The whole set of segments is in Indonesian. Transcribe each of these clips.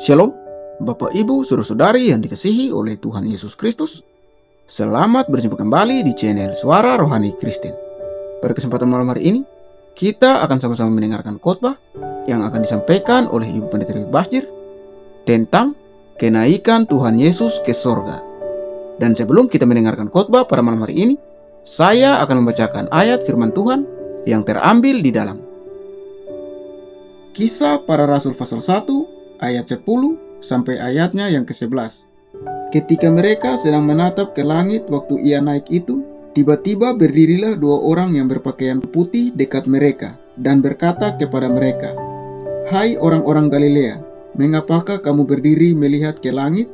Shalom, Bapak Ibu, Saudara-saudari yang dikasihi oleh Tuhan Yesus Kristus. Selamat berjumpa kembali di channel Suara Rohani Kristen. Pada kesempatan malam hari ini, kita akan sama-sama mendengarkan khotbah yang akan disampaikan oleh Ibu Pendeta Basjir tentang kenaikan Tuhan Yesus ke sorga. Dan sebelum kita mendengarkan khotbah pada malam hari ini, saya akan membacakan ayat firman Tuhan yang terambil di dalam Kisah Para Rasul pasal 1 ayat 10 sampai ayatnya yang ke-11. Ketika mereka sedang menatap ke langit waktu ia naik itu, tiba-tiba berdirilah dua orang yang berpakaian putih dekat mereka dan berkata kepada mereka, "Hai orang-orang Galilea, mengapakah kamu berdiri melihat ke langit?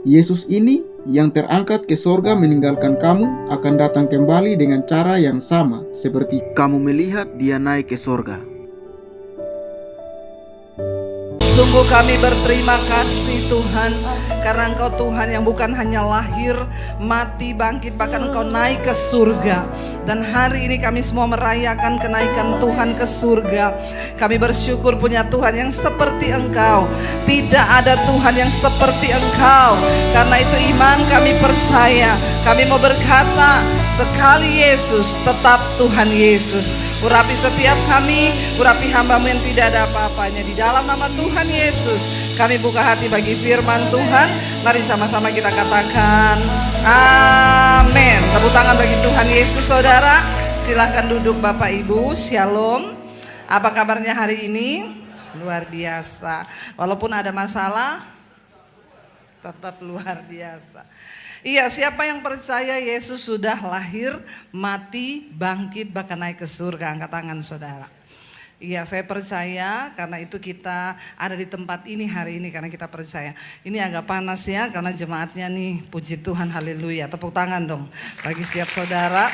Yesus ini yang terangkat ke sorga meninggalkan kamu akan datang kembali dengan cara yang sama seperti kamu melihat dia naik ke sorga." Sungguh kami berterima kasih Tuhan, karena Engkau Tuhan yang bukan hanya lahir, mati, bangkit, bahkan Engkau naik ke surga. Dan hari ini kami semua merayakan kenaikan Tuhan ke surga. Kami bersyukur punya Tuhan yang seperti Engkau. Tidak ada Tuhan yang seperti Engkau. Karena itu iman kami percaya. Kami mau berkata, sekali Yesus, tetap Tuhan Yesus. Urapi setiap kami, urapi hamba-Mu yang tidak ada apa-apanya. Di dalam nama Tuhan Yesus, kami buka hati bagi firman Tuhan. Mari sama-sama kita katakan amin. Tepuk tangan bagi Tuhan Yesus, saudara. Silahkan duduk Bapak Ibu, shalom. Apa kabarnya hari ini? Luar biasa. Walaupun ada masalah, tetap luar biasa. Iya, siapa yang percaya Yesus sudah lahir, mati, bangkit, bahkan naik ke surga? Angkat tangan saudara. Iya, saya percaya, karena itu kita ada di tempat ini hari ini, karena kita percaya. Ini agak panas ya, karena jemaatnya nih, puji Tuhan, haleluya. Tepuk tangan dong bagi setiap saudara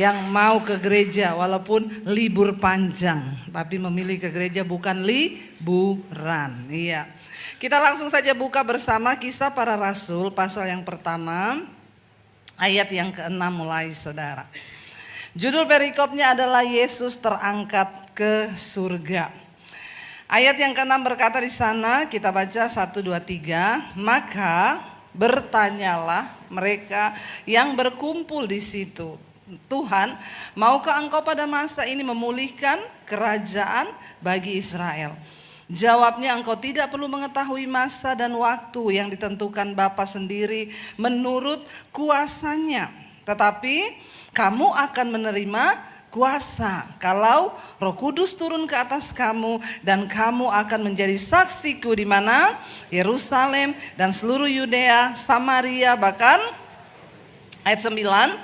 yang mau ke gereja walaupun libur panjang, tapi memilih ke gereja bukan liburan. Iya. Kita langsung saja buka bersama Kisah Para Rasul pasal yang pertama, ayat yang ke-6 mulai saudara. Judul perikopnya adalah Yesus terangkat ke surga. Ayat yang ke-6 berkata di sana, kita baca 1, 2, 3. Maka bertanyalah mereka yang berkumpul di situ, Tuhan, maukah Engkau pada masa ini memulihkan kerajaan bagi Israel? Jawabnya, Engkau tidak perlu mengetahui masa dan waktu yang ditentukan Bapa sendiri menurut kuasanya. Tetapi kamu akan menerima kuasa kalau Roh Kudus turun ke atas kamu, dan kamu akan menjadi saksiku di mana? Yerusalem dan seluruh Yudea, Samaria, bahkan ayat 9.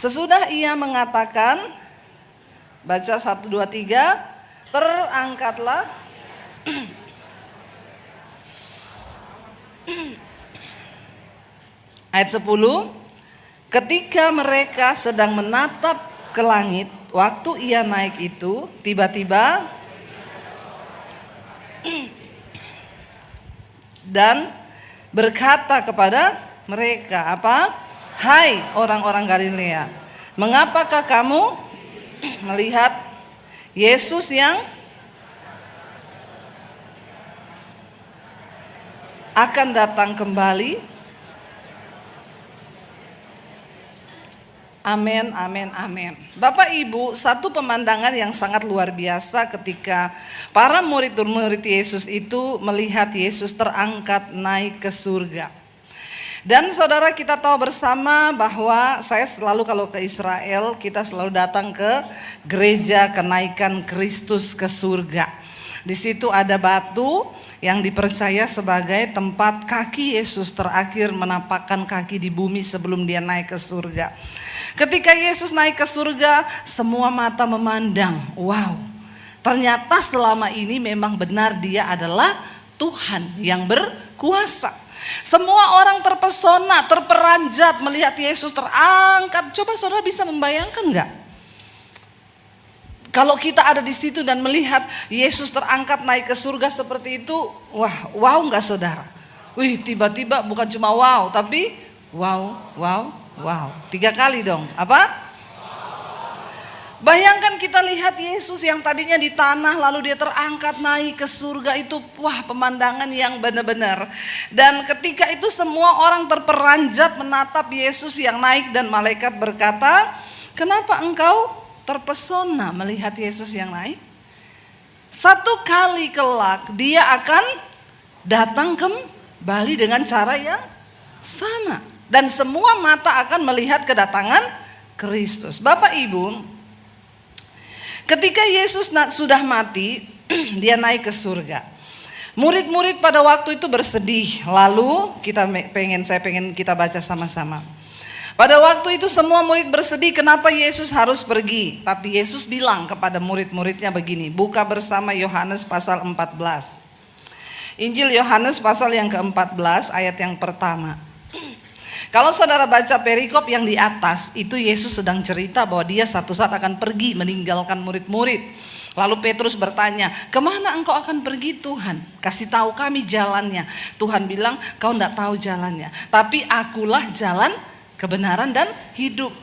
Sesudah ia mengatakan, baca 1, 2, 3, terangkatlah ayat 10. Ketika mereka sedang menatap ke langit waktu ia naik itu, tiba-tiba dan berkata kepada mereka, apa? Hai orang-orang Galilea, mengapakah kamu melihat Yesus yang akan datang kembali? Amin, amin, amin. Bapak Ibu, satu pemandangan yang sangat luar biasa ketika para murid-murid Yesus itu melihat Yesus terangkat naik ke surga. Dan saudara, kita tahu bersama bahwa saya selalu kalau ke Israel, kita selalu datang ke gereja kenaikan Kristus ke surga. Di situ ada batu yang dipercaya sebagai tempat kaki Yesus terakhir menapakkan kaki di bumi sebelum dia naik ke surga. Ketika Yesus naik ke surga, semua mata memandang, wow, ternyata selama ini memang benar dia adalah Tuhan yang berkuasa. Semua orang terpesona, terperanjat melihat Yesus terangkat. Coba saudara bisa membayangkan enggak? Kalau kita ada di situ dan melihat Yesus terangkat naik ke surga seperti itu, wah, wow enggak saudara? Wih, tiba-tiba bukan cuma wow, tapi wow, wow, wow. 3 kali dong, apa? Bayangkan kita lihat Yesus yang tadinya di tanah lalu dia terangkat naik ke surga, itu wah pemandangan yang benar-benar. Dan ketika itu semua orang terperanjat menatap Yesus yang naik dan malaikat berkata, "Kenapa engkau terpesona melihat Yesus yang naik? Satu kali kelak dia akan datang kembali dengan cara yang sama. Dan semua mata akan melihat kedatangan Kristus." Bapak Ibu, ketika Yesus sudah mati, dia naik ke surga. Murid-murid pada waktu itu bersedih. Lalu saya pengen kita baca sama-sama. Pada waktu itu semua murid bersedih, kenapa Yesus harus pergi? Tapi Yesus bilang kepada murid-muridnya begini, buka bersama Yohanes pasal 14. Injil Yohanes pasal yang ke-14 ayat yang pertama. Kalau saudara baca perikop yang di atas, itu Yesus sedang cerita bahwa dia satu saat akan pergi meninggalkan murid-murid. Lalu Petrus bertanya, "Kemana engkau akan pergi Tuhan? Kasih tahu kami jalannya." Tuhan bilang, "Kau tidak tahu jalannya, tapi akulah jalan, kebenaran dan hidup.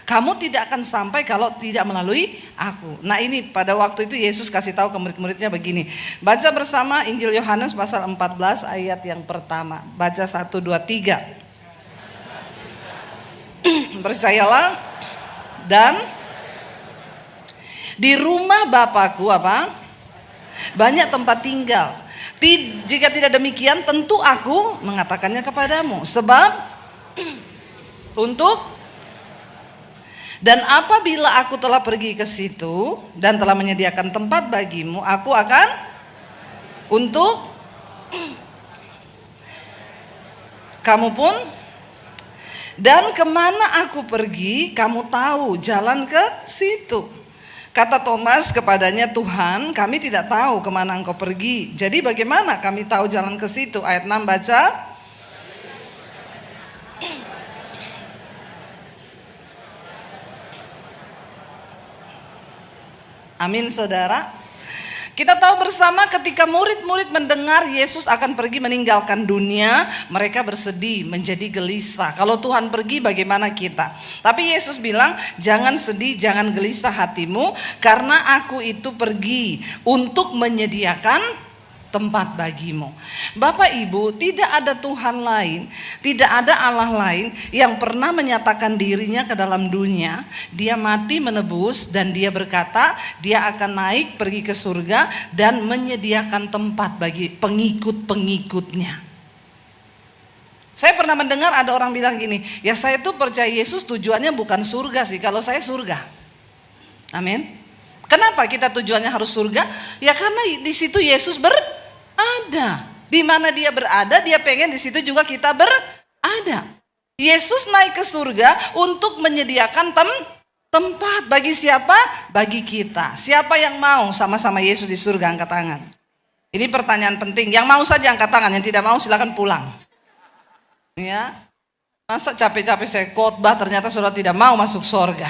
Kamu tidak akan sampai kalau tidak melalui aku." Nah ini pada waktu itu Yesus kasih tahu ke murid-muridnya begini. Baca bersama Injil Yohanes pasal 14 ayat yang pertama. Baca 1, 2, 3. Percayalah dan di rumah Bapakku apa? Banyak tempat tinggal. Jika tidak demikian tentu aku mengatakannya kepadamu. Sebab untuk dan apabila aku telah pergi ke situ dan telah menyediakan tempat bagimu, aku akan untuk kamu pun. Dan kemana aku pergi, kamu tahu jalan ke situ. Kata Thomas kepadanya, "Tuhan, kami tidak tahu kemana engkau pergi. Jadi bagaimana kami tahu jalan ke situ?" Ayat 6 baca. Amin saudara. Kita tahu bersama ketika murid-murid mendengar Yesus akan pergi meninggalkan dunia, mereka bersedih, menjadi gelisah. Kalau Tuhan pergi bagaimana kita? Tapi Yesus bilang, "Jangan sedih, jangan gelisah hatimu, karena aku itu pergi untuk menyediakan tempat bagimu." Bapak Ibu, tidak ada Tuhan lain, tidak ada Allah lain yang pernah menyatakan dirinya ke dalam dunia. Dia mati menebus dan dia berkata dia akan naik pergi ke surga dan menyediakan tempat bagi pengikut-pengikutnya. Saya pernah mendengar ada orang bilang gini, "Ya saya tuh percaya Yesus tujuannya bukan surga sih, kalau saya surga." Amin. Kenapa kita tujuannya harus surga? Ya karena di situ Yesus berada. Di mana dia berada, dia pengen di situ juga kita berada. Yesus naik ke surga untuk menyediakan tempat bagi siapa? Bagi kita. Siapa yang mau sama-sama Yesus di surga, angkat tangan. Ini pertanyaan penting. Yang mau saja angkat tangan, yang tidak mau silakan pulang. Ya. Masa capek-capek saya khotbah ternyata saudara tidak mau masuk surga.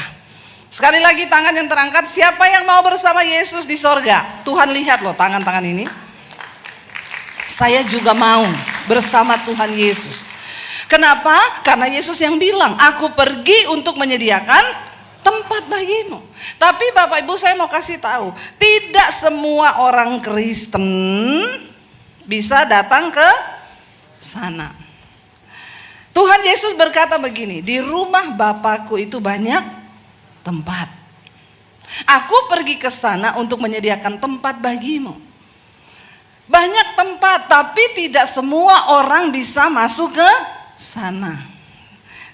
Sekali lagi tangan yang terangkat, siapa yang mau bersama Yesus di surga? Tuhan lihat loh tangan-tangan ini. Saya juga mau bersama Tuhan Yesus. Kenapa? Karena Yesus yang bilang, "Aku pergi untuk menyediakan tempat bagimu." Tapi Bapak Ibu saya mau kasih tahu, tidak semua orang Kristen bisa datang ke sana. Tuhan Yesus berkata begini, "Di rumah Bapakku itu banyak tempat. Aku pergi ke sana untuk menyediakan tempat bagimu." Banyak tempat, tapi tidak semua orang bisa masuk ke sana.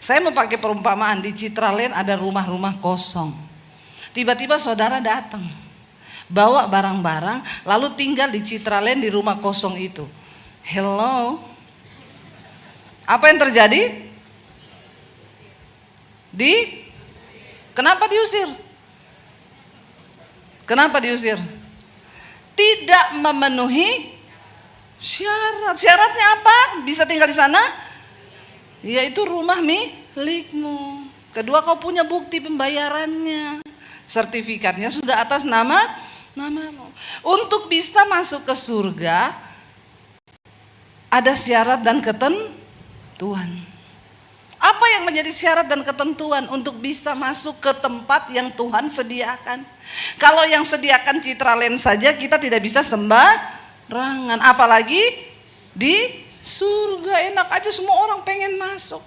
Saya mau pakai perumpamaan, di Citraland ada rumah-rumah kosong. Tiba-tiba saudara datang, bawa barang-barang, lalu tinggal di Citraland di rumah kosong itu. Hello? Apa yang terjadi? Kenapa diusir? Kenapa diusir? Tidak memenuhi syarat. Syaratnya apa? Bisa tinggal di sana? Yaitu rumah milikmu. Kedua, kau punya bukti pembayarannya. Sertifikatnya sudah atas namamu. Untuk bisa masuk ke surga, ada syarat dan ketentuan. Apa yang menjadi syarat dan ketentuan untuk bisa masuk ke tempat yang Tuhan sediakan? Kalau yang sediakan Citraland saja kita tidak bisa sembarangan, apalagi di surga. Enak aja, semua orang pengen masuk.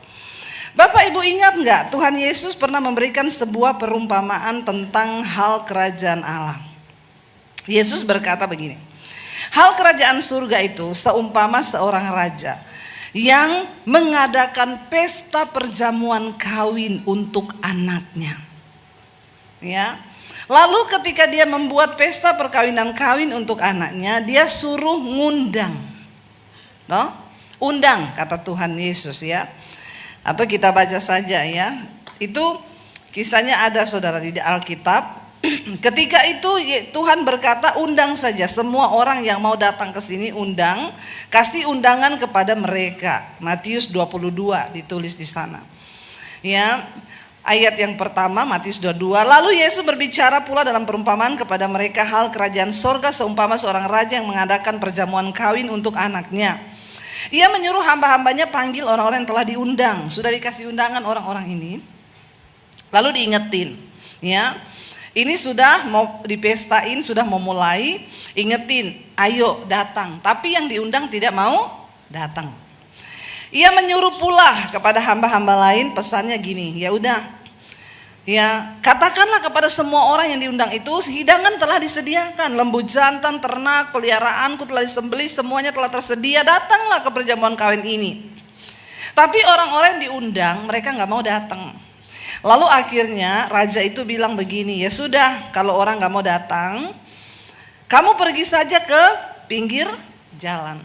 Bapak Ibu ingat nggak, Tuhan Yesus pernah memberikan sebuah perumpamaan tentang hal kerajaan Allah. Yesus berkata begini, hal kerajaan surga itu seumpama seorang raja yang mengadakan pesta perjamuan kawin untuk anaknya. Ya. Lalu ketika dia membuat pesta perkawinan kawin untuk anaknya, dia suruh ngundang. No? Undang, kata Tuhan Yesus ya. Atau kita baca saja ya. Itu kisahnya ada saudara di Alkitab. Ketika itu Tuhan berkata, undang saja semua orang yang mau datang ke sini, undang, kasih undangan kepada mereka. Matius 22 ditulis di sana. Ya, ayat yang pertama Matius 22. Lalu Yesus berbicara pula dalam perumpamaan kepada mereka hal kerajaan sorga seumpama seorang raja yang mengadakan perjamuan kawin untuk anaknya. Ia menyuruh hamba-hambanya panggil orang-orang yang telah diundang. Sudah dikasih undangan orang-orang ini. Lalu diingetin, ya. Ini sudah mau dipestain, sudah mau mulai, ingetin, ayo datang. Tapi yang diundang tidak mau datang. Ia menyuruh pula kepada hamba-hamba lain, pesannya gini, ya udah, ya katakanlah kepada semua orang yang diundang itu, hidangan telah disediakan, lembu jantan, ternak, peliharaanku telah disembelih, semuanya telah tersedia, datanglah ke perjamuan kawin ini. Tapi orang-orang yang diundang, mereka nggak mau datang. Lalu akhirnya raja itu bilang begini, ya sudah, kalau orang gak mau datang, kamu pergi saja ke pinggir jalan.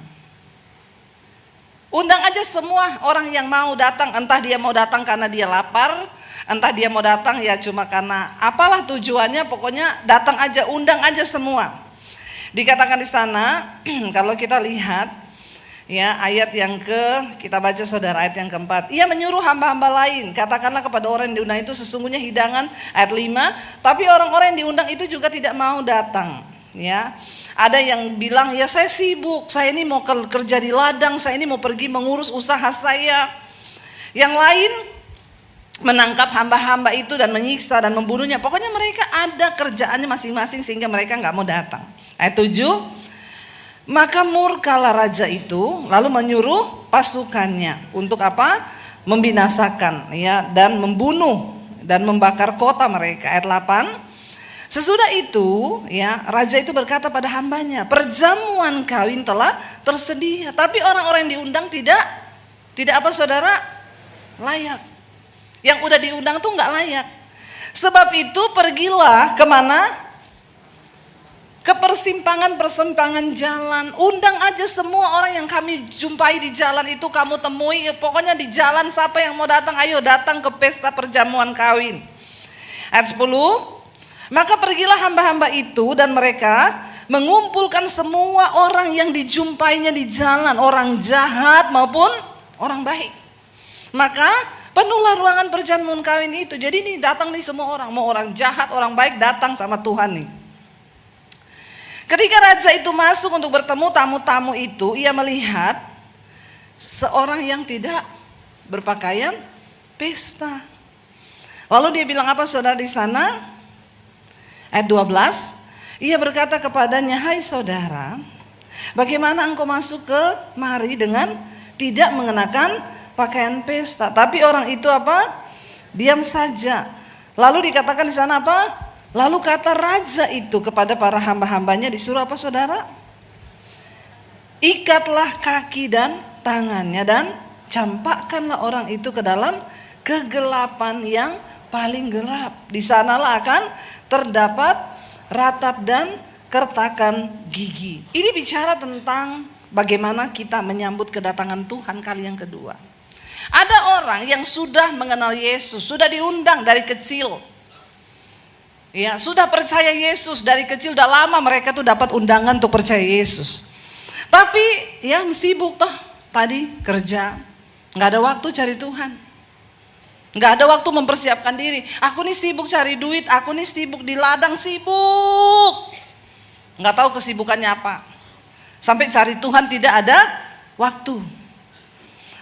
Undang aja semua orang yang mau datang, entah dia mau datang karena dia lapar, entah dia mau datang ya cuma karena apalah tujuannya, pokoknya datang aja, undang aja semua. Dikatakan di sana, kalau kita lihat, ya ayat yang kita baca saudara, ayat yang keempat. Ia menyuruh hamba-hamba lain, katakanlah kepada orang yang diundang itu sesungguhnya hidangan, ayat 5. Tapi orang-orang yang diundang itu juga tidak mau datang. Ya, ada yang bilang ya saya sibuk, saya ini mau kerja di ladang, saya ini mau pergi mengurus usaha saya. Yang lain menangkap hamba-hamba itu dan menyiksa dan membunuhnya. Pokoknya mereka ada kerjaannya masing-masing sehingga mereka nggak mau datang. Ayat 7. Maka murkalah raja itu lalu menyuruh pasukannya untuk apa? Membinasakan ya dan membunuh dan membakar kota mereka. Ayat 8. Sesudah itu ya raja itu berkata pada hambanya, perjamuan kawin telah tersedia, tapi orang-orang yang diundang tidak apa saudara? Layak. Yang udah diundang tuh nggak layak. Sebab itu pergilah kemana? Ke persimpangan jalan, undang aja semua orang yang kami jumpai di jalan itu, kamu temui, pokoknya di jalan siapa yang mau datang, ayo datang ke pesta perjamuan kawin. Ayat 10, maka pergilah hamba-hamba itu dan mereka mengumpulkan semua orang yang dijumpainya di jalan, orang jahat maupun orang baik. Maka penuhlah ruangan perjamuan kawin itu. Jadi nih datang nih semua orang, mau orang jahat, orang baik datang sama Tuhan nih. Ketika raja itu masuk untuk bertemu tamu-tamu itu, ia melihat seorang yang tidak berpakaian pesta. Lalu dia bilang apa saudara di sana? Ayat 12, ia berkata kepadanya, hai saudara, bagaimana engkau masuk ke mari dengan tidak mengenakan pakaian pesta? Tapi orang itu apa? Diam saja. Lalu dikatakan di sana apa? Lalu kata raja itu kepada para hamba-hambanya, disuruh apa saudara? Ikatlah kaki dan tangannya dan campakkanlah orang itu ke dalam kegelapan yang paling gelap. Di sanalah akan terdapat ratap dan kertakan gigi. Ini bicara tentang bagaimana kita menyambut kedatangan Tuhan kali yang kedua. Ada orang yang sudah mengenal Yesus, sudah diundang dari kecil. Ya, sudah percaya Yesus dari kecil, udah lama mereka tuh dapat undangan untuk percaya Yesus. Tapi ya sibuk toh, tadi kerja, nggak ada waktu cari Tuhan, nggak ada waktu mempersiapkan diri. Aku nih sibuk cari duit, aku nih sibuk di ladang, sibuk, nggak tahu kesibukannya apa. Sampai cari Tuhan tidak ada waktu.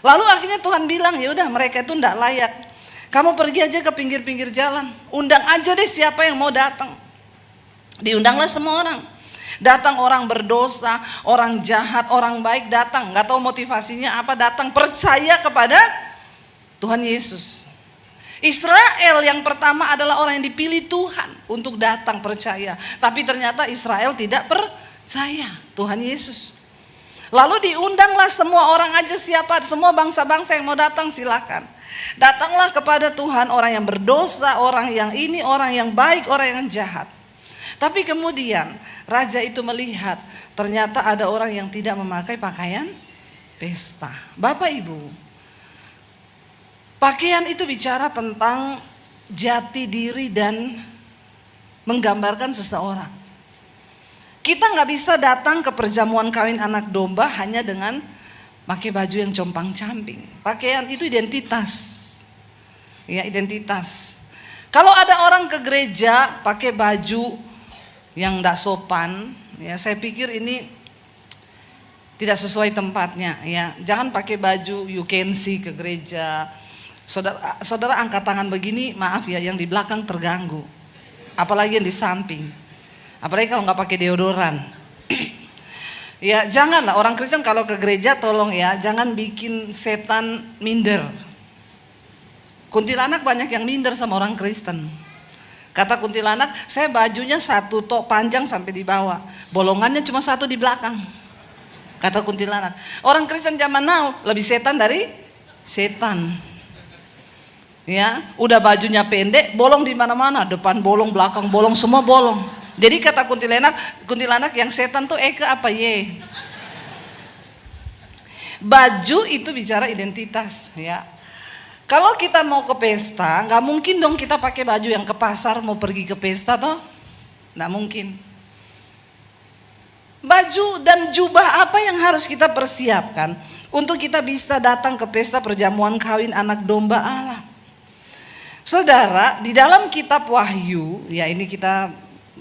Lalu akhirnya Tuhan bilang, ya udah mereka itu tidak layak. Kamu pergi aja ke pinggir-pinggir jalan, undang aja deh siapa yang mau datang. Diundanglah semua orang. Datang orang berdosa, orang jahat, orang baik datang. Gak tahu motivasinya apa, datang percaya kepada Tuhan Yesus. Israel yang pertama adalah orang yang dipilih Tuhan untuk datang percaya. Tapi ternyata Israel tidak percaya Tuhan Yesus. Lalu diundanglah semua orang aja, siapa, semua bangsa-bangsa yang mau datang silakan. Datanglah kepada Tuhan orang yang berdosa, orang yang ini, orang yang baik, orang yang jahat. Tapi kemudian raja itu melihat ternyata ada orang yang tidak memakai pakaian pesta. Bapak Ibu, pakaian itu bicara tentang jati diri dan menggambarkan seseorang. Kita nggak bisa datang ke perjamuan kawin anak domba hanya dengan pakai baju yang compang-camping. Pakaian itu identitas. Ya, identitas. Kalau ada orang ke gereja pakai baju yang tidak sopan, ya saya pikir ini tidak sesuai tempatnya. Ya, jangan pakai baju you can see ke gereja. Saudara angkat tangan begini, maaf ya, yang di belakang terganggu. Apalagi yang di samping. Apalagi kalau nggak pakai deodoran. Ya janganlah, orang Kristen kalau ke gereja tolong ya, jangan bikin setan minder. Kuntilanak banyak yang minder sama orang Kristen. Kata kuntilanak, saya bajunya satu tok panjang sampai di bawah, bolongannya cuma satu di belakang. Kata kuntilanak. Orang Kristen zaman now lebih setan dari setan. Ya, udah bajunya pendek, bolong di mana-mana, depan bolong, belakang bolong, semua bolong. Jadi kata kuntilanak yang setan tuh Eka apa ye? Baju itu bicara identitas, ya. Kalau kita mau ke pesta, nggak mungkin dong kita pakai baju yang ke pasar mau pergi ke pesta toh, nggak mungkin. Baju dan jubah apa yang harus kita persiapkan untuk kita bisa datang ke pesta perjamuan kawin anak domba Allah? Saudara, di dalam kitab Wahyu, ya ini kita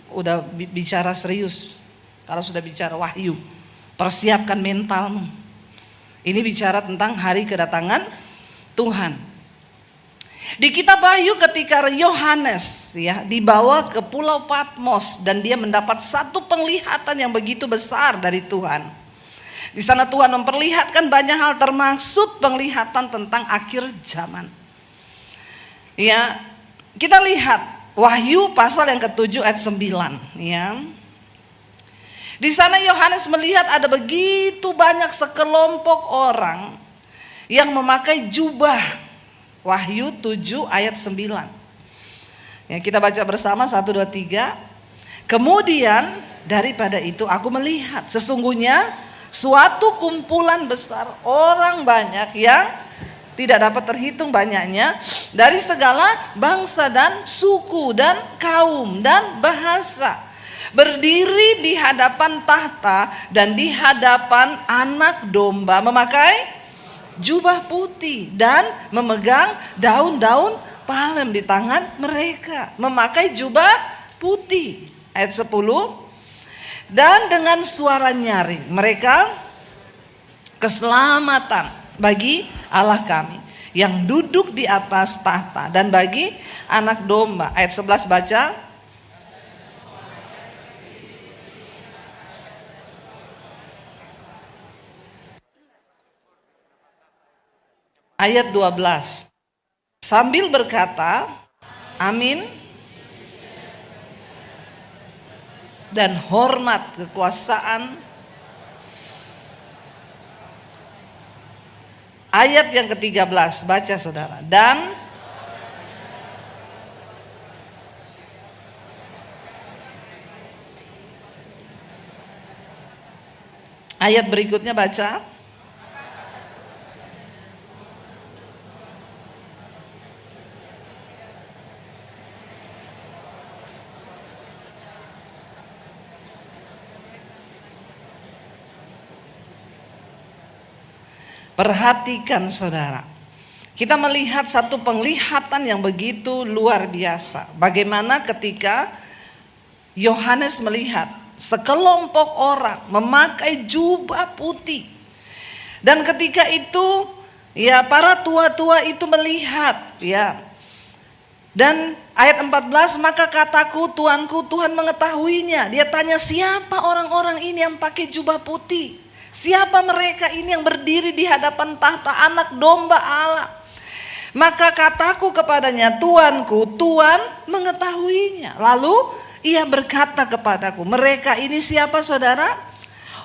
udah bicara serius. Kalau sudah bicara Wahyu, persiapkan mentalmu. Ini bicara tentang hari kedatangan Tuhan. Di kitab Wahyu ketika Yohanes ya dibawa ke Pulau Patmos dan dia mendapat satu penglihatan yang begitu besar dari Tuhan. Di sana Tuhan memperlihatkan banyak hal termasuk penglihatan tentang akhir zaman. Ya, kita lihat Wahyu pasal yang ke-7 ayat 9 ya. Di sana Yohanes melihat ada begitu banyak sekelompok orang yang memakai jubah. Wahyu 7 ayat 9. Ya, kita baca bersama 1, 2, 3. Kemudian daripada itu aku melihat sesungguhnya suatu kumpulan besar orang banyak yang tidak dapat terhitung banyaknya dari segala bangsa dan suku dan kaum dan bahasa. Berdiri di hadapan tahta dan di hadapan anak domba memakai jubah putih dan memegang daun-daun palem di tangan mereka. Memakai jubah putih. Ayat 10. Dan dengan suara nyaring mereka, keselamatan bagi Allah kami yang duduk di atas tahta dan bagi anak domba. Ayat 11 baca. Ayat 12. Sambil berkata, amin, dan hormat kekuasaan. Ayat yang ke-13, baca saudara. Dan ayat berikutnya baca. Perhatikan saudara, kita melihat satu penglihatan yang begitu luar biasa. Bagaimana ketika Yohanes melihat sekelompok orang memakai jubah putih. Dan ketika itu Ya, para tua-tua itu melihat, ya. Dan ayat 14, maka kataku, Tuanku, Tuhan mengetahuinya. Dia tanya, siapa orang-orang ini yang pakai jubah putih? Siapa mereka ini yang berdiri di hadapan tahta anak domba Allah? Maka kataku kepadanya, Tuanku, Tuhan mengetahuinya. Lalu ia berkata kepadaku, mereka ini siapa saudara?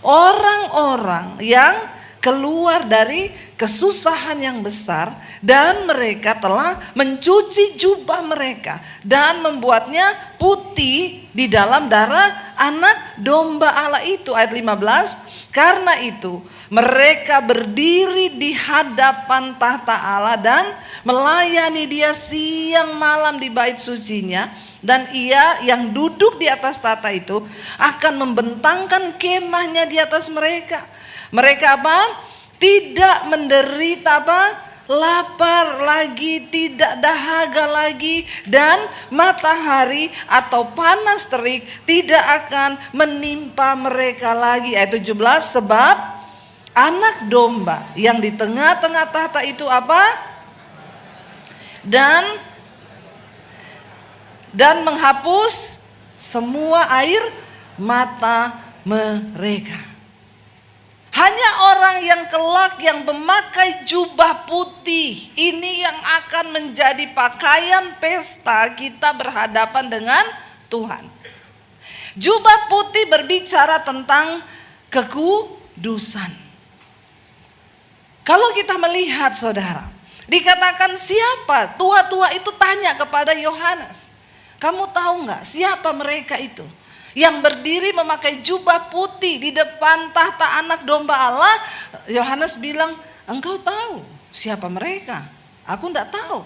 Orang-orang yang keluar dari kesusahan yang besar, dan mereka telah mencuci jubah mereka dan membuatnya putih di dalam darah anak domba Allah itu. Ayat 15, karena itu mereka berdiri di hadapan tahta Allah dan melayani Dia siang malam di bait sucinya, dan Ia yang duduk di atas tahta itu akan membentangkan kemahnya di atas mereka. Mereka apa? Tidak menderita apa? Lapar lagi, tidak dahaga lagi, dan matahari atau panas terik tidak akan menimpa mereka lagi. Ayat 17, sebab anak domba yang di tengah-tengah tahta itu apa? Dan menghapus semua air mata mereka. Hanya orang yang kelak yang memakai jubah putih ini yang akan menjadi pakaian pesta kita berhadapan dengan Tuhan. Jubah putih berbicara tentang kekudusan. Kalau kita melihat saudara, dikatakan siapa? Tua-tua itu tanya kepada Yohanes, kamu tahu nggak siapa mereka itu? Yang berdiri memakai jubah putih di depan tahta anak domba Allah. Yohanes bilang, engkau tahu siapa mereka? Aku enggak tahu.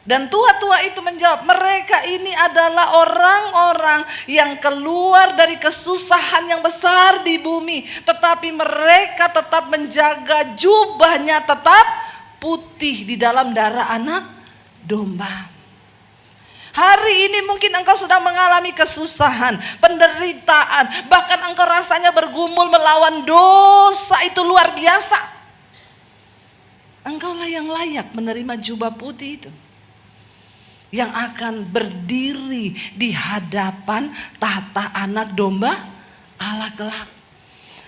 Dan tua-tua itu menjawab, mereka ini adalah orang-orang yang keluar dari kesusahan yang besar di bumi, tetapi mereka tetap menjaga jubahnya tetap putih di dalam darah anak domba. Hari ini mungkin engkau sedang mengalami kesusahan, penderitaan, bahkan engkau rasanya bergumul melawan dosa itu luar biasa. Engkaulah yang layak menerima jubah putih itu, yang akan berdiri di hadapan tahta anak domba Allah kelak.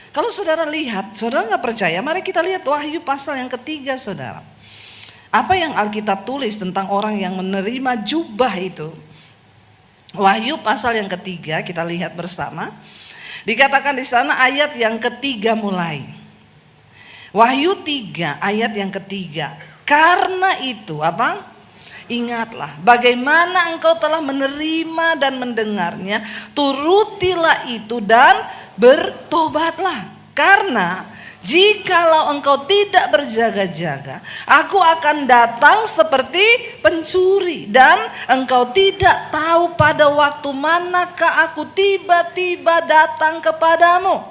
Kalau saudara lihat, saudara gak percaya, mari kita lihat Wahyu pasal yang ketiga saudara. Apa yang Alkitab tulis tentang orang yang menerima jubah itu? Wahyu pasal yang ketiga, kita lihat bersama. Dikatakan di sana ayat yang ketiga mulai. Wahyu 3 ayat yang ketiga. Karena itu apa? Ingatlah bagaimana engkau telah menerima dan mendengarnya, turutilah itu dan bertobatlah. Karena jikalau engkau tidak berjaga-jaga, aku akan datang seperti pencuri, dan engkau tidak tahu pada waktu manakah aku tiba-tiba datang kepadamu.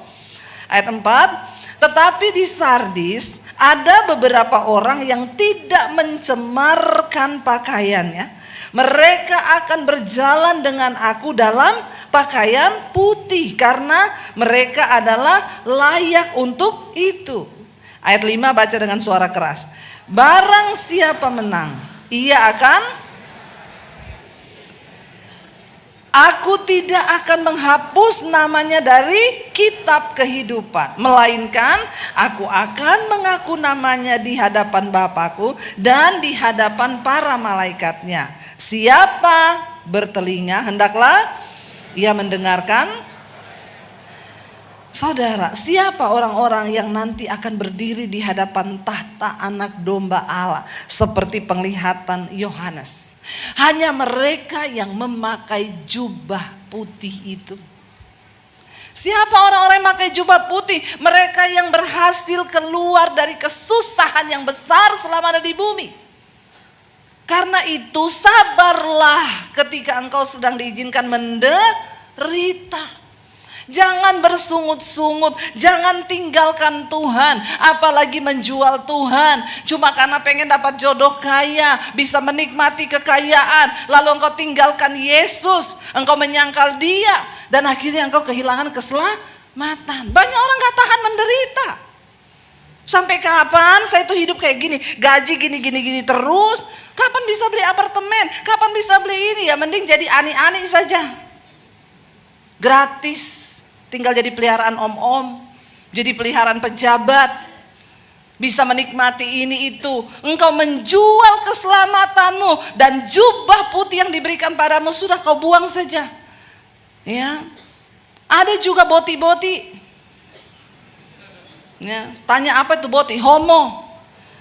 Ayat 4, tetapi di Sardis ada beberapa orang yang tidak mencemarkan pakaiannya. Mereka akan berjalan dengan aku dalam pakaian putih, karena mereka adalah layak untuk itu. Ayat 5 baca dengan suara keras. Barang siapa menang, ia akan, aku tidak akan menghapus namanya dari kitab kehidupan, melainkan aku akan mengaku namanya di hadapan Bapakku dan di hadapan para malaikatnya. Siapa bertelinga hendaklah ia mendengarkan. Saudara, siapa orang-orang yang nanti akan berdiri di hadapan tahta anak domba Allah seperti penglihatan Yohanes? Hanya mereka yang memakai jubah putih itu. Siapa orang-orang yang memakai jubah putih? Mereka yang berhasil keluar dari kesusahan yang besar selama ada di bumi. Karena itu sabarlah ketika engkau sedang diizinkan menderita. Jangan bersungut-sungut, jangan tinggalkan Tuhan, apalagi menjual Tuhan. Cuma karena pengen dapat jodoh kaya, bisa menikmati kekayaan, lalu engkau tinggalkan Yesus, engkau menyangkal Dia, dan akhirnya engkau kehilangan keselamatan. Banyak orang gak tahan menderita. Sampai kapan saya tuh hidup kayak gini, gaji gini terus? Kapan bisa beli apartemen? Kapan bisa beli ini? Ya mending jadi ani-ani saja. Gratis, tinggal jadi peliharaan om-om, jadi peliharaan pejabat, bisa menikmati ini itu. Engkau menjual keselamatanmu dan jubah putih yang diberikan padamu sudah kau buang saja. Ya, ada juga boti-boti. Ya, tanya apa itu boti? Homo.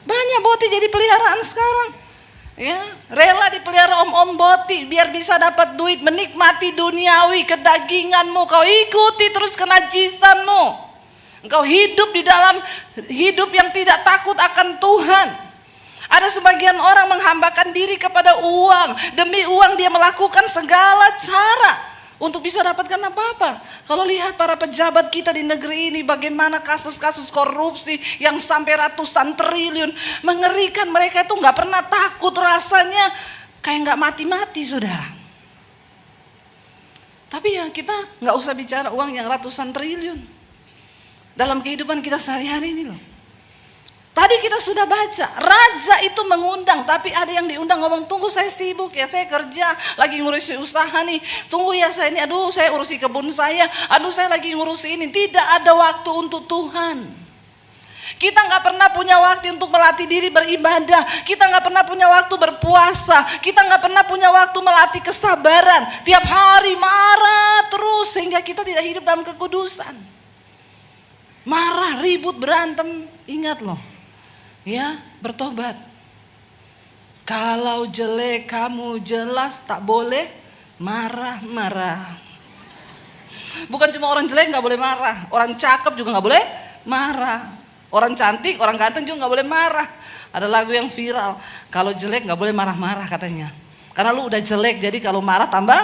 Banyak boti jadi peliharaan sekarang. Ya, rela dipelihara om-om boti biar bisa dapat duit, menikmati duniawi, kedaginganmu. Kau ikuti terus kenajisanmu. Engkau hidup di dalam hidup yang tidak takut akan Tuhan. Ada sebagian orang menghambakan diri kepada uang. Demi uang dia melakukan segala cara untuk bisa dapatkan apa-apa. Kalau lihat para pejabat kita di negeri ini, bagaimana kasus-kasus korupsi yang sampai ratusan triliun, mengerikan. Mereka itu nggak pernah takut, rasanya kayak nggak mati-mati, saudara. Tapi ya kita nggak usah bicara uang yang ratusan triliun dalam kehidupan kita sehari-hari ini loh. Tadi kita sudah baca, raja itu mengundang, tapi ada yang diundang ngomong, tunggu saya sibuk ya, saya kerja, lagi ngurusi usaha nih, tunggu ya saya ini, aduh saya urusi kebun saya, aduh saya lagi ngurusi ini. Tidak ada waktu untuk Tuhan. Kita nggak pernah punya waktu untuk melatih diri beribadah, kita nggak pernah punya waktu berpuasa, kita nggak pernah punya waktu melatih kesabaran. Tiap hari marah terus sehingga kita tidak hidup dalam kekudusan. Marah, ribut, berantem, ingat loh. Ya, bertobat. Kalau jelek kamu jelas tak boleh marah-marah. Bukan cuma orang jelek gak boleh marah, orang cakep juga gak boleh marah. Orang cantik, orang ganteng juga gak boleh marah. Ada lagu yang viral, kalau jelek gak boleh marah-marah katanya. Karena lu udah jelek, jadi kalau marah tambah.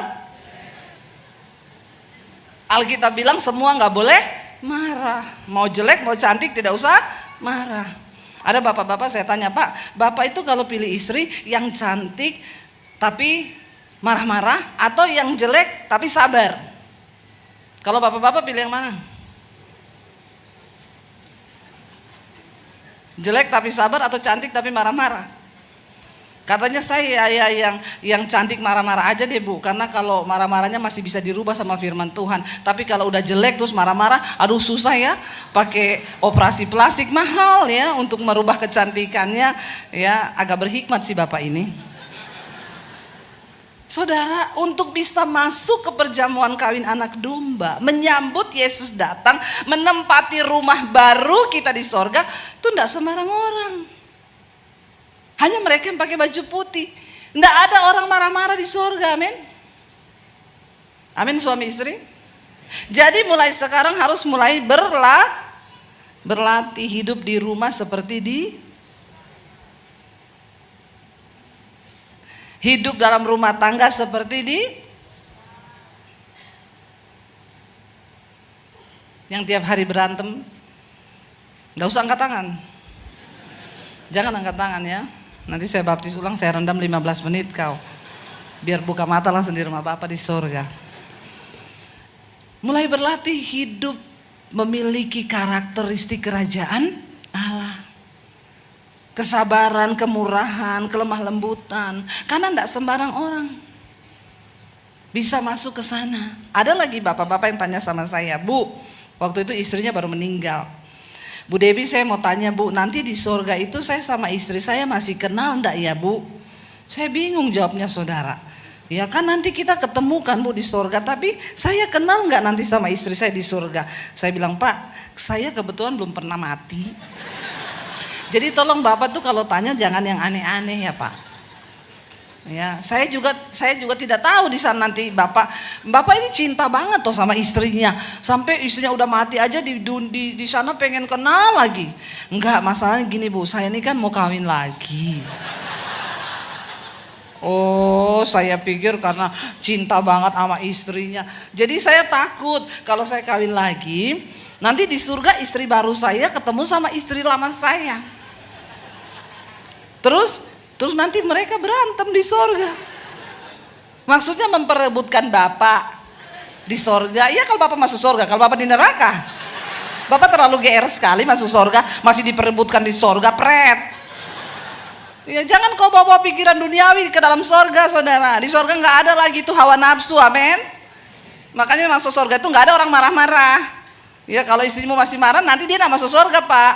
Alkitab bilang semua gak boleh marah. Mau jelek, mau cantik tidak usah marah. Ada bapak-bapak saya tanya, Pak, bapak itu kalau pilih istri yang cantik tapi marah-marah atau yang jelek tapi sabar? Kalau bapak-bapak pilih yang mana? Jelek tapi sabar atau cantik tapi marah-marah? Katanya saya ya yang cantik marah-marah aja deh Bu, karena kalau marah-marahnya masih bisa dirubah sama firman Tuhan. Tapi kalau udah jelek terus marah-marah, aduh susah ya, pakai operasi plastik mahal ya untuk merubah kecantikannya. Ya agak berhikmat sih Bapak ini. Saudara, untuk bisa masuk ke perjamuan kawin anak domba, menyambut Yesus datang, menempati rumah baru kita di sorga, itu enggak sembarang orang. Hanya mereka yang pakai baju putih. Tidak ada orang marah-marah di surga, amin. Amin suami istri. Jadi mulai sekarang harus mulai berlatih hidup di rumah seperti hidup dalam rumah tangga seperti yang tiap hari berantem. Gak usah angkat tangan. Jangan angkat tangan ya. Nanti saya baptis ulang, saya rendam 15 menit kau. Biar buka mata langsung di rumah Bapa di surga. Mulai berlatih hidup memiliki karakteristik kerajaan Allah. Kesabaran, kemurahan, kelemah lembutan. Karena tidak sembarang orang bisa masuk ke sana. Ada lagi bapak-bapak yang tanya sama saya, Bu, waktu itu istrinya baru meninggal. Bu Debbie, saya mau tanya Bu, nanti di surga itu saya sama istri saya masih kenal enggak ya Bu? Saya bingung jawabnya saudara. Ya kan nanti kita ketemu kan Bu di surga, tapi saya kenal enggak nanti sama istri saya di surga? Saya bilang, Pak, saya kebetulan belum pernah mati. Jadi tolong Bapak tuh kalau tanya jangan yang aneh-aneh ya Pak. Ya, saya juga tidak tahu di sana nanti Bapak ini cinta banget tuh sama istrinya. Sampai istrinya udah mati aja di sana pengen kenal lagi. Enggak, masalahnya gini Bu, saya ini kan mau kawin lagi. Oh, saya pikir karena cinta banget sama istrinya. Jadi saya takut kalau saya kawin lagi, nanti di surga istri baru saya ketemu sama istri lama saya. Terus nanti mereka berantem di sorga. Maksudnya memperebutkan Bapak di sorga. Ya kalau Bapak masuk sorga, kalau Bapak di neraka. Bapak terlalu GR sekali masuk sorga, masih diperebutkan di sorga, pret. Ya, jangan kau bawa pikiran duniawi ke dalam sorga, saudara. Di sorga nggak ada lagi tuh hawa nafsu, amin. Makanya masuk sorga itu nggak ada orang marah-marah. Ya, kalau istrimu masih marah, nanti dia nggak masuk sorga, Pak.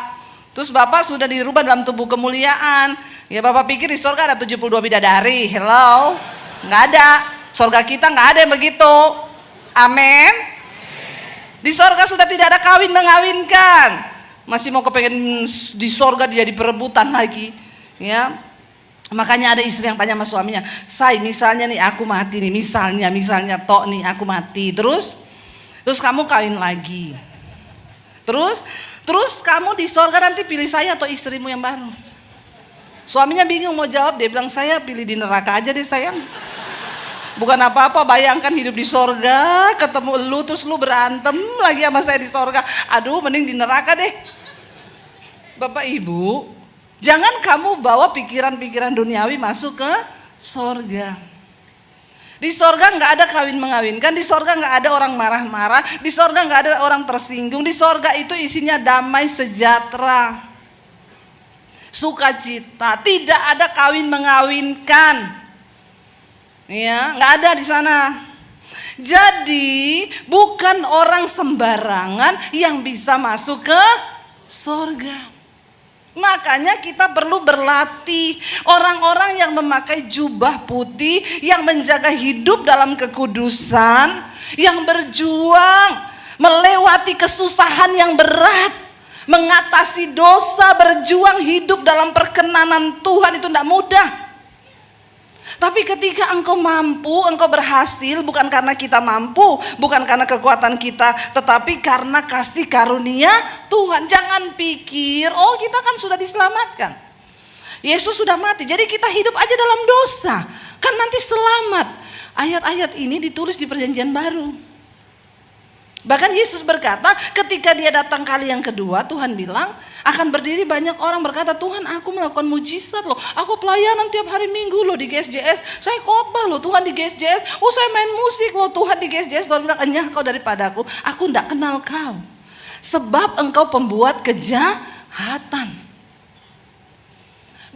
Terus Bapak sudah dirubah dalam tubuh kemuliaan. Ya, Bapak pikir di sorga ada 72 bidadari. Hello? Nggak ada. Sorga kita nggak ada yang begitu. Amin. Di sorga sudah tidak ada kawin mengawinkan. Masih mau kepengen di sorga jadi perebutan lagi. Ya, makanya ada istri yang tanya sama suaminya, say, misalnya nih aku mati nih, misalnya tok nih aku mati, terus kamu kawin lagi, terus kamu di sorga nanti pilih saya atau istrimu yang baru. Suaminya bingung mau jawab, dia bilang saya pilih di neraka aja deh sayang. Bukan apa-apa, bayangkan hidup di sorga, ketemu lu terus lu berantem lagi sama saya di sorga, aduh mending di neraka deh. Bapak Ibu, jangan kamu bawa pikiran-pikiran duniawi masuk ke sorga. Di sorga nggak ada kawin mengawinkan, di sorga nggak ada orang marah-marah, di sorga nggak ada orang tersinggung. Di sorga itu isinya damai sejahtera, sukacita, tidak ada kawin mengawinkan. Ya, nggak ada di sana. Jadi bukan orang sembarangan yang bisa masuk ke sorga. Makanya kita perlu berlatih orang-orang yang memakai jubah putih, yang menjaga hidup dalam kekudusan, yang berjuang melewati kesusahan yang berat, mengatasi dosa, berjuang hidup dalam perkenanan Tuhan itu tidak mudah. Tapi ketika engkau mampu, engkau berhasil, bukan karena kita mampu, bukan karena kekuatan kita, tetapi karena kasih karunia Tuhan. Jangan pikir, oh kita kan sudah diselamatkan, Yesus sudah mati, jadi kita hidup aja dalam dosa, kan nanti selamat. Ayat-ayat ini ditulis di perjanjian baru. Bahkan Yesus berkata ketika dia datang kali yang kedua, Tuhan bilang akan berdiri banyak orang berkata, Tuhan aku melakukan mujizat loh, aku pelayanan tiap hari Minggu loh di GSJS, saya khotbah loh Tuhan di GSJS, oh saya main musik loh Tuhan di GSJS. Tuhan bilang, enyah kau daripadaku, aku tidak kenal kau, sebab engkau pembuat kejahatan.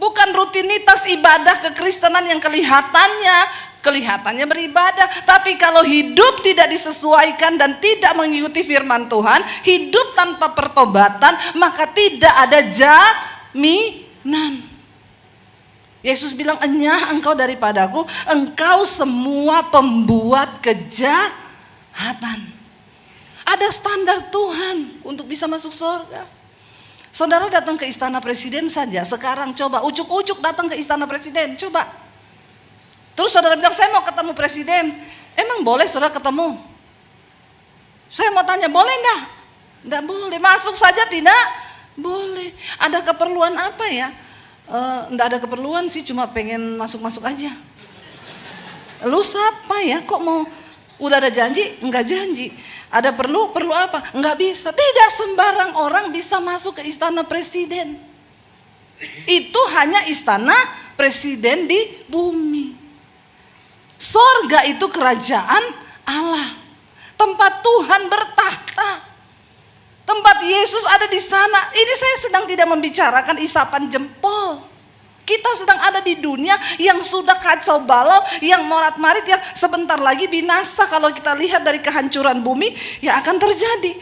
Bukan rutinitas ibadah kekristenan yang kelihatannya beribadah, tapi kalau hidup tidak disesuaikan dan tidak mengikuti firman Tuhan, hidup tanpa pertobatan, maka tidak ada jaminan. Yesus bilang, enyah engkau daripadaku, engkau semua pembuat kejahatan. Ada standar Tuhan untuk bisa masuk surga. Saudara datang ke istana presiden saja, sekarang coba ucuk-ucuk datang ke istana presiden, coba. Terus saudara bilang, saya mau ketemu presiden. Emang boleh saudara ketemu? Saya mau tanya, boleh enggak? Enggak boleh. Masuk saja tidak boleh. Ada keperluan apa ya? Enggak ada keperluan sih, cuma pengen masuk-masuk aja. Lu siapa ya? Kok mau? Udah ada janji? Enggak janji. Ada perlu apa? Enggak bisa. Tidak sembarang orang bisa masuk ke istana presiden. Itu hanya istana presiden di bumi. Sorga itu kerajaan Allah, tempat Tuhan bertahta, tempat Yesus ada di sana. Ini saya sedang tidak membicarakan isapan jempol. Kita sedang ada di dunia yang sudah kacau balau, yang morat-marit, yang sebentar lagi binasa. Kalau kita lihat dari kehancuran bumi, ya akan terjadi.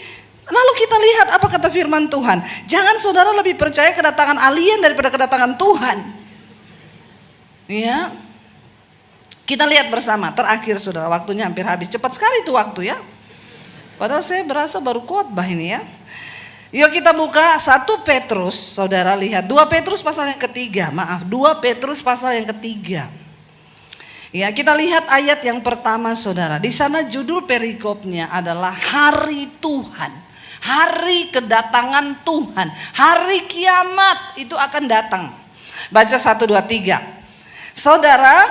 Lalu kita lihat apa kata firman Tuhan. Jangan saudara lebih percaya kedatangan alien daripada kedatangan Tuhan. Ya, kita lihat bersama. Terakhir saudara, waktunya hampir habis. Cepat sekali itu waktu ya. Padahal saya berasa baru khotbah ini ya. Yuk kita buka 1 Petrus, saudara lihat 2 Petrus pasal yang ketiga, 2 Petrus pasal yang ketiga. Ya, kita lihat ayat yang pertama saudara. Di sana judul perikopnya adalah hari Tuhan, hari kedatangan Tuhan, hari kiamat itu akan datang. Baca 1, 2, 3. Saudara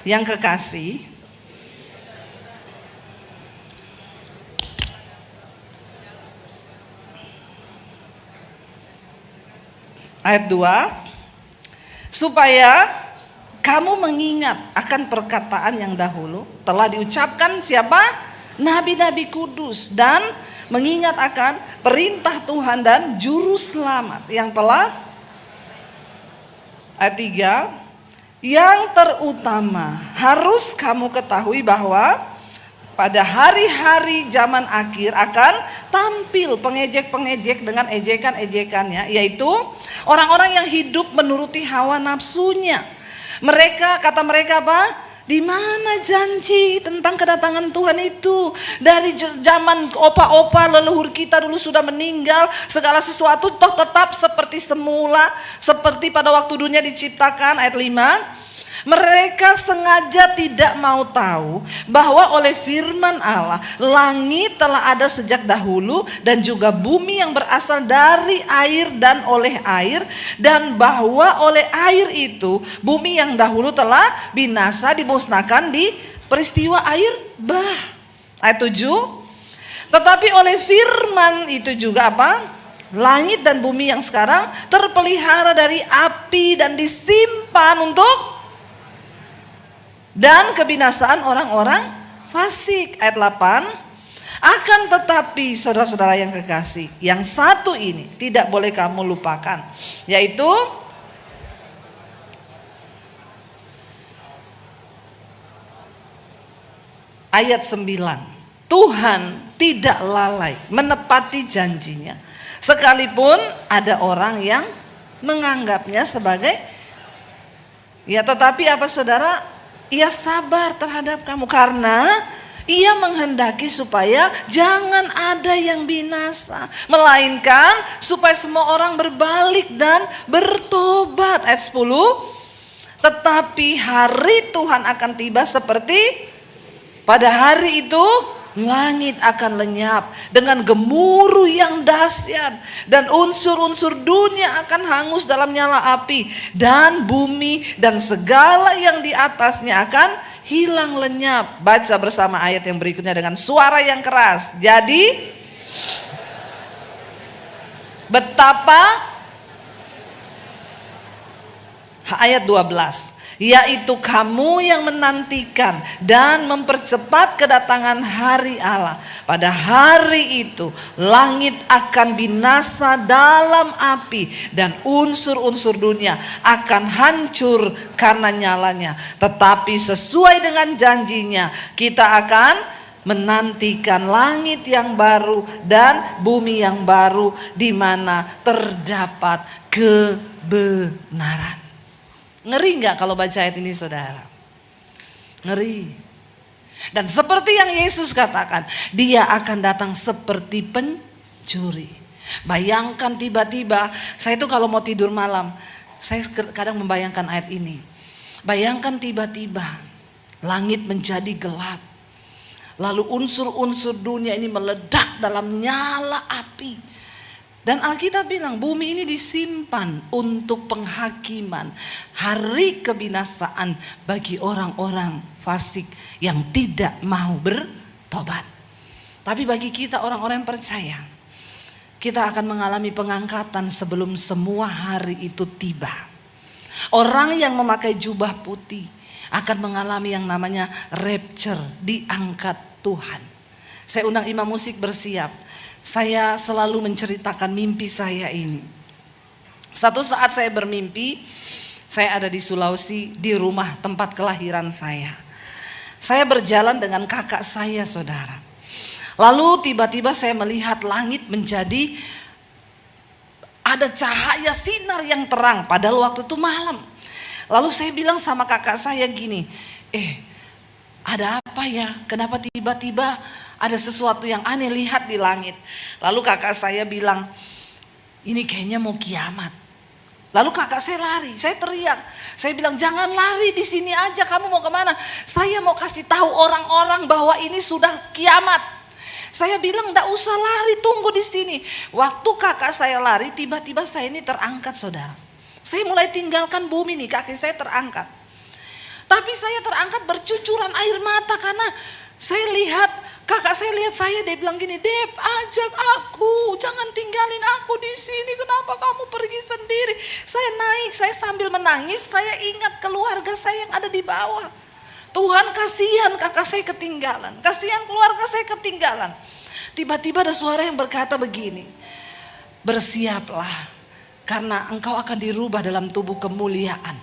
yang kekasih, ayat 2, supaya kamu mengingat akan perkataan yang dahulu telah diucapkan siapa? Nabi-nabi kudus, dan mengingat akan perintah Tuhan dan juru selamat yang telah, ayat 3, yang terutama harus kamu ketahui bahwa pada hari-hari zaman akhir akan tampil pengejek-pengejek dengan ejekan-ejekannya, yaitu orang-orang yang hidup menuruti hawa nafsunya. Mereka, kata mereka apa? Di mana janji tentang kedatangan Tuhan itu? Dari zaman opa-opa leluhur kita dulu sudah meninggal, segala sesuatu toh tetap seperti semula, seperti pada waktu dunia diciptakan. Ayat 5, mereka sengaja tidak mau tahu bahwa oleh firman Allah langit telah ada sejak dahulu dan juga bumi yang berasal dari air dan oleh air, dan bahwa oleh air itu bumi yang dahulu telah binasa dimusnahkan di peristiwa air bah. Ayat 7, tetapi oleh firman itu juga apa? Langit dan bumi yang sekarang terpelihara dari api dan disimpan untuk dan kebinasaan orang-orang fasik. Ayat 8, akan tetapi saudara-saudara yang kekasih, yang satu ini tidak boleh kamu lupakan, yaitu ayat 9, Tuhan tidak lalai menepati janjinya, sekalipun ada orang yang menganggapnya sebagai, ya tetapi apa saudara? Ia sabar terhadap kamu karena ia menghendaki supaya jangan ada yang binasa, melainkan supaya semua orang berbalik dan bertobat. Ayat 10, tetapi hari Tuhan akan tiba seperti pada hari itu langit akan lenyap dengan gemuruh yang dahsyat, dan unsur-unsur dunia akan hangus dalam nyala api, dan bumi dan segala yang di atasnya akan hilang lenyap. Baca bersama ayat yang berikutnya dengan suara yang keras. Jadi betapa, ayat 12, yaitu kamu yang menantikan dan mempercepat kedatangan hari Allah. Pada hari itu langit akan binasa dalam api dan unsur-unsur dunia akan hancur karena nyalanya. Tetapi sesuai dengan janjinya kita akan menantikan langit yang baru dan bumi yang baru di mana terdapat kebenaran. Ngeri gak kalau baca ayat ini saudara? Ngeri. Dan seperti yang Yesus katakan, dia akan datang seperti pencuri. Bayangkan tiba-tiba, saya itu kalau mau tidur malam, saya kadang membayangkan ayat ini. Bayangkan tiba-tiba langit menjadi gelap. Lalu unsur-unsur dunia ini meledak dalam nyala api. Dan Alkitab bilang bumi ini disimpan untuk penghakiman, hari kebinasaan bagi orang-orang fasik yang tidak mau bertobat. Tapi bagi kita orang-orang yang percaya, kita akan mengalami pengangkatan sebelum semua hari itu tiba. Orang yang memakai jubah putih akan mengalami yang namanya rapture, diangkat Tuhan. Saya undang imam musik bersiap. Saya selalu menceritakan mimpi saya ini. Satu saat saya bermimpi, saya ada di Sulawesi, di rumah tempat kelahiran saya. Saya berjalan dengan kakak saya saudara. Lalu tiba-tiba saya melihat langit menjadi, ada cahaya sinar yang terang, padahal waktu itu malam. Lalu saya bilang sama kakak saya gini, ada apa ya? Kenapa tiba-tiba ada sesuatu yang aneh lihat di langit? Lalu kakak saya bilang, ini kayaknya mau kiamat. Lalu kakak saya lari, saya teriak. Saya bilang, jangan lari, di sini aja, kamu mau kemana? Saya mau kasih tahu orang-orang bahwa ini sudah kiamat. Saya bilang, enggak usah lari, tunggu di sini. Waktu kakak saya lari, tiba-tiba saya ini terangkat saudara. Saya mulai tinggalkan bumi nih, kaki saya terangkat. Tapi saya terangkat bercucuran air mata karena saya lihat, kakak saya lihat saya, dia bilang gini, Dep, ajak aku, jangan tinggalin aku di sini. Kenapa kamu pergi sendiri? Saya naik, saya sambil menangis, saya ingat keluarga saya yang ada di bawah. Tuhan, kasihan kakak saya ketinggalan, kasihan keluarga saya ketinggalan. Tiba-tiba ada suara yang berkata begini, bersiaplah karena engkau akan dirubah dalam tubuh kemuliaan.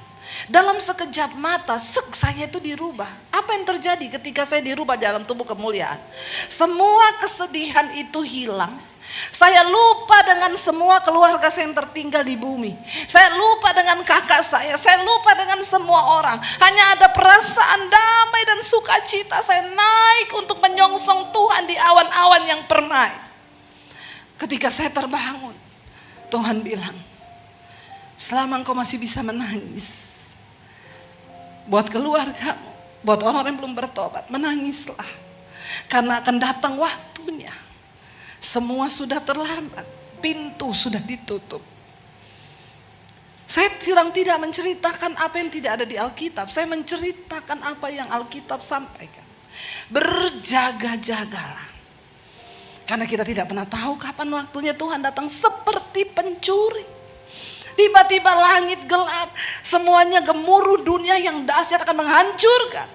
Dalam sekejap mata saya itu dirubah. Apa yang terjadi ketika saya dirubah dalam tubuh kemuliaan? Semua kesedihan itu hilang. Saya lupa dengan semua keluarga saya yang tertinggal di bumi. Saya lupa dengan kakak saya lupa dengan semua orang. Hanya ada perasaan damai dan sukacita. Saya naik untuk menyongsong Tuhan di awan-awan yang permai. Ketika saya terbangun, Tuhan bilang, selama engkau masih bisa menangis, buat keluargamu, buat orang yang belum bertobat, menangislah. Karena akan datang waktunya. Semua sudah terlambat, pintu sudah ditutup. Saya sedang tidak menceritakan apa yang tidak ada di Alkitab. Saya menceritakan apa yang Alkitab sampaikan. Berjaga-jagalah. Karena kita tidak pernah tahu kapan waktunya Tuhan datang seperti pencuri. Tiba-tiba langit gelap, semuanya gemuruh, dunia yang dahsyat akan menghancurkan.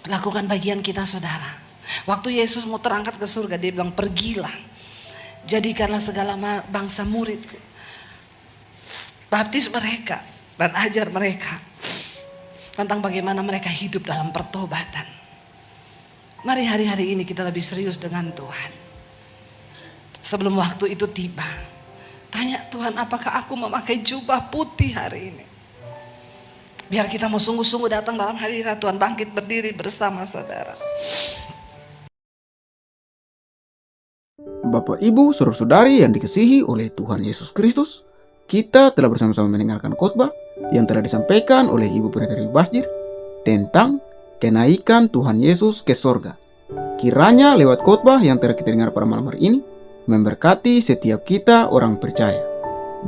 Lakukan bagian kita, saudara. Waktu Yesus mau terangkat ke surga, dia bilang, pergilah, jadikanlah segala bangsa muridku. Baptis mereka dan ajar mereka tentang bagaimana mereka hidup dalam pertobatan. Mari hari-hari ini kita lebih serius dengan Tuhan. Sebelum waktu itu tiba, tanya Tuhan, apakah aku memakai jubah putih hari ini? Biar kita mau sungguh-sungguh datang dalam hadirat Tuhan, bangkit berdiri bersama saudara. Bapak, Ibu, saudara-saudari yang dikasihi oleh Tuhan Yesus Kristus, kita telah bersama-sama mendengarkan khotbah yang telah disampaikan oleh Ibu Pendeta Basjir tentang kenaikan Tuhan Yesus ke sorga. Kiranya lewat khotbah yang telah kita dengar pada malam hari ini memberkati setiap kita orang percaya.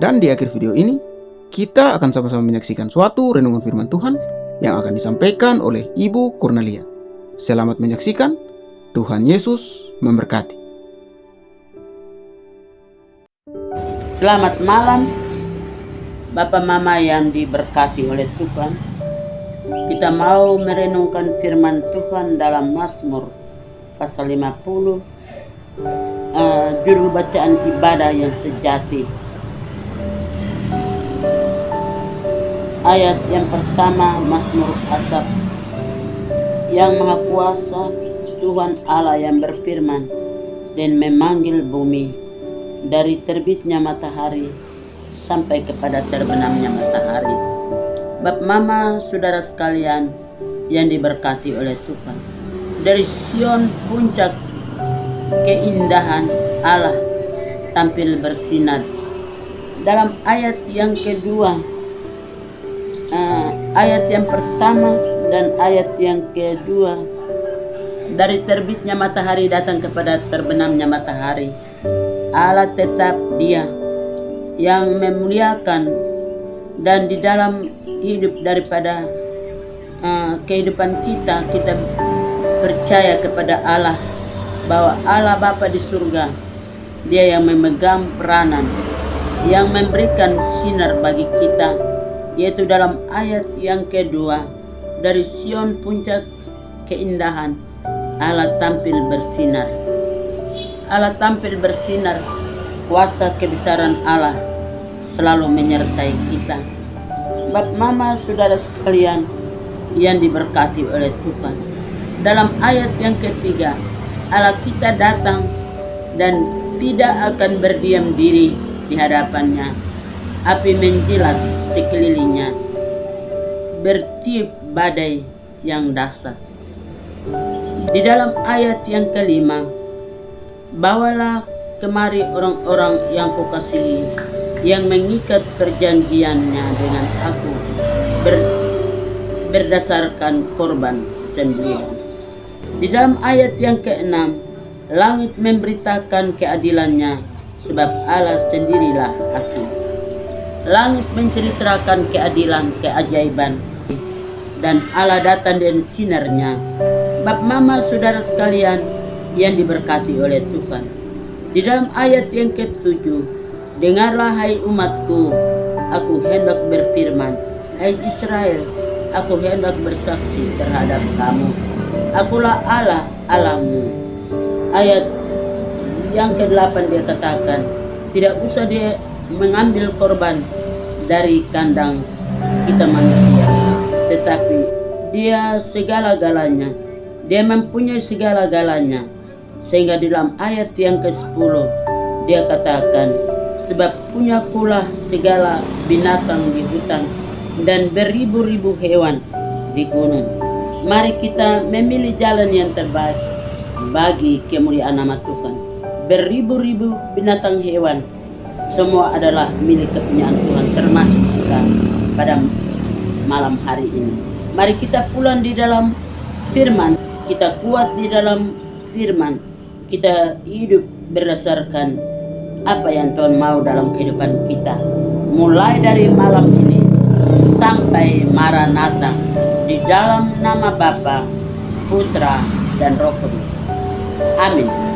Dan di akhir video ini, kita akan sama-sama menyaksikan suatu renungan firman Tuhan yang akan disampaikan oleh Ibu Cornelia. Selamat menyaksikan, Tuhan Yesus memberkati. Selamat malam, Bapak Mama yang diberkati oleh Tuhan. Kita mau merenungkan firman Tuhan dalam Mazmur pasal 50, judul bacaan ibadah yang sejati. Ayat yang pertama, Mazmur Asaf. Yang Maha Kuasa, Tuhan Allah yang berfirman dan memanggil bumi, dari terbitnya matahari sampai kepada terbenamnya matahari. Bapak Mama, saudara sekalian yang diberkati oleh Tuhan, dari Sion puncak keindahan Allah tampil bersinar. Dalam ayat yang kedua, ayat yang pertama dan ayat yang kedua, dari terbitnya matahari datang kepada terbenamnya matahari, Allah tetap Dia yang memuliakan, dan di dalam hidup daripada kehidupan kita percaya kepada Allah, bahwa Allah Bapa di surga, Dia yang memegang peranan, yang memberikan sinar bagi kita, yaitu dalam ayat yang kedua, dari Sion puncak keindahan Allah tampil bersinar. Allah tampil bersinar, kuasa kebesaran Allah selalu menyertai kita. Bapak Mama, saudara sekalian yang diberkati oleh Tuhan, dalam ayat yang ketiga, Allah kita datang dan tidak akan berdiam diri di hadapannya. Api menjilat sekelilingnya, bertiup badai yang dahsyat. Di dalam ayat yang kelima, bawalah kemari orang-orang yang kukasihi, yang mengikat perjanjiannya dengan aku berdasarkan korban sembelihan. Di dalam ayat yang keenam, langit memberitakan keadilannya, sebab Allah sendirilah hakim. Langit menceritakan keadilan, keajaiban, dan Allah datang dengan sinarnya. Bapak Mama, saudara sekalian yang diberkati oleh Tuhan, di dalam ayat yang ke-7, dengarlah hai umatku, aku hendak berfirman, hai Israel, aku hendak bersaksi terhadap kamu, akulah Allah, Allahmu. ayat yang ke-8 dia katakan, tidak usah dia mengambil korban dari kandang kita manusia, tetapi dia segala-galanya, dia mempunyai segala-galanya. Sehingga di dalam ayat yang ke-10 dia katakan, sebab punya kulah segala binatang di hutan dan beribu-ribu hewan di gunung. Mari kita memilih jalan yang terbaik bagi kemuliaan nama Tuhan. Beribu-ribu binatang hewan semua adalah milik kepunyaan Tuhan, termasuk kita pada malam hari ini. Mari kita pulang di dalam firman, kita kuat di dalam firman, kita hidup berdasarkan apa yang Tuhan mau dalam kehidupan kita, mulai dari malam ini sampai Maranatha, di dalam nama Bapa, Putra, dan Roh Kudus. Amin.